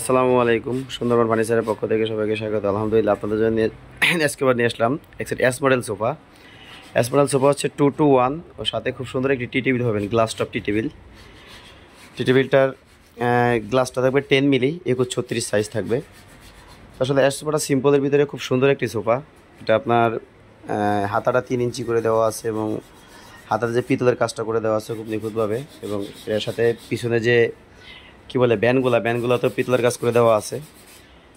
আসসালামু আলাইকুম। সুন্দরবন ফার্নিচারের পক্ষ থেকে সবাইকে স্বাগত। আলহামদুলিল্লাহ, আপনাদের জন্য আজকেবার নিয়ে আসলাম একটা S model sofa. S model sofa হচ্ছে 2-to-1, ওর সাথে খুব সুন্দর একটি টি টেবিল পাবেন, গ্লাস টপ টি টেবিল। টি টেবিলটার গ্লাসটা থাকবে 10 মিলি, 21-36 সাইজ থাকবে। আসলে এস সোফাটা সিম্পলের ভিতরে খুব সুন্দর একটি সোফা। এটা আপনার হাতাটা 3 ইঞ্চি করে দেওয়া আছে এবং হাতাতে যে পিতলের কাজটা করে দেওয়া আছে খুব নিখুঁতভাবে, এবং এর সাথে পিছনে যে কি বলে ব্যানগুলো তো পিতলের কাজ করে দেওয়া আছে।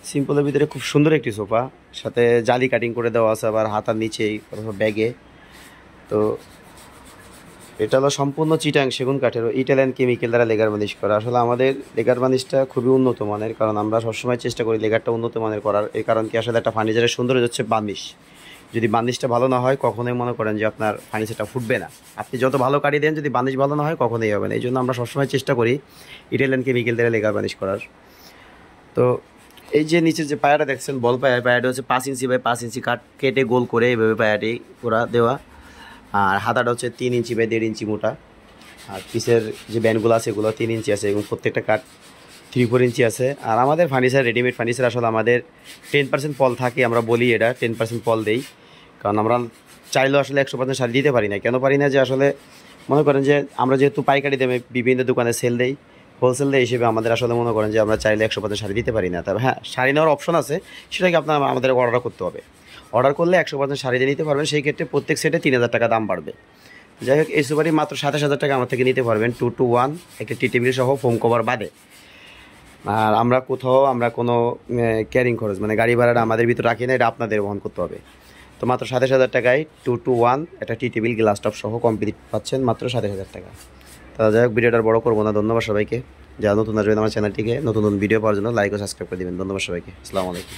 সিম্পলের ভিতরে খুব সুন্দর একটি সোফা, সাথে জালি কাটিং করে দেওয়া আছে আবার হাতার নিচেই ব্যাগে। তো এটা হলো সম্পূর্ণ চিটাং সেগুন কাঠের ইটালিয়ান কেমিক্যাল দ্বারা লেগার বার্নিশ করা। আসলে আমাদের লেগার বার্নিশটা খুবই উন্নত মানের, কারণ আমরা সবসময় চেষ্টা করি লেগারটা উন্নত মানের করার। এই কারণ কি, আসলে একটা ফার্নিচারের সৌন্দর্য হচ্ছে বার্নিশ। যদি বার্নিশটা ভালো না হয়, কখনোই মনে করেন যে আপনার ফার্নিচারটা ফুটবে না। আপনি যত ভালো কাটি দেন, যদি বার্নিশ ভালো না হয় কখনোই হবে না। এই জন্য আমরা সবসময় চেষ্টা করি ইটালিয়ান কেমিক্যাল দ্বারা লেগার বার্নিশ করার। তো এই যে নিচের যে পায়াটা দেখছেন, বল পায়াটা হচ্ছে 5 ইঞ্চি বাই 5 ইঞ্চি কেটে গোল করে এইভাবে পায়াটি পুরা দেওয়া। আর হাতাটা হচ্ছে 3 ইঞ্চি বাই 1.5 ইঞ্চি মোটা। আর পিসের যে ব্যান্ডগুলো আছে এগুলো 3 ইঞ্চি আছে, এবং প্রত্যেকটা কাঠ 3-4 ইঞ্চি আছে। আর আমাদের ফার্নিচার, রেডিমেড ফার্নিচার আসলে আমাদের 10% পল থাকে। আমরা বলি এটা 10% পল দেই, কারণ আমরা চাইলেও আসলে 100% শাড়ি দিতে পারি না। কেন পারি না, যে আসলে মনে করেন যে আমরা যেহেতু পাইকারি দামে বিভিন্ন দোকানে সেল দেই, হোলসেল দেয় হিসেবে আমাদের আসলে মনে করেন যে আমরা চাইলে 100% শাড়ি দিতে পারি না। তবে হ্যাঁ, শাড়ি নেওয়ার অপশন আছে, সেটাকে আপনার আমাদের অর্ডার করতে হবে। অর্ডার করলে 100% শাড়ি দিয়ে নিতে পারবেন। সেই ক্ষেত্রে প্রত্যেক সেটে 3000 টাকা দাম বাড়বে। যাই হোক, এই সুপারি মাত্র 27,000 টাকা আমার থেকে নিতে পারবেন, 2-to-1 একটা টি টেবিল সহ, ফোম কভার বাদে। আর আমরা কোথাও কোনো ক্যারিং খরচ মানে গাড়ি ভাড়াটা আমাদের ভিতরে রাখি না, এটা আপনাদের বহন করতে হবে। তো মাত্র 27,000 টাকায় 2-to-1 একটা টি টেবিল গ্লাস টপ সহ কমপ্লিট পাচ্ছেন মাত্র 27,000 টাকা। তাহলে যাই হোক, ভিডিওটা বড় করবো না। ধন্যবাদ সবাইকে। যারা নতুন আসবেন আমার চ্যানেলটিকে নতুন নতুন ভিডিও পাওয়ার জন্য লাইক ও সাবস্ক্রাইব করে দেবেন। ধন্যবাদ সবাইকে। আসসালামু আলাইকুম।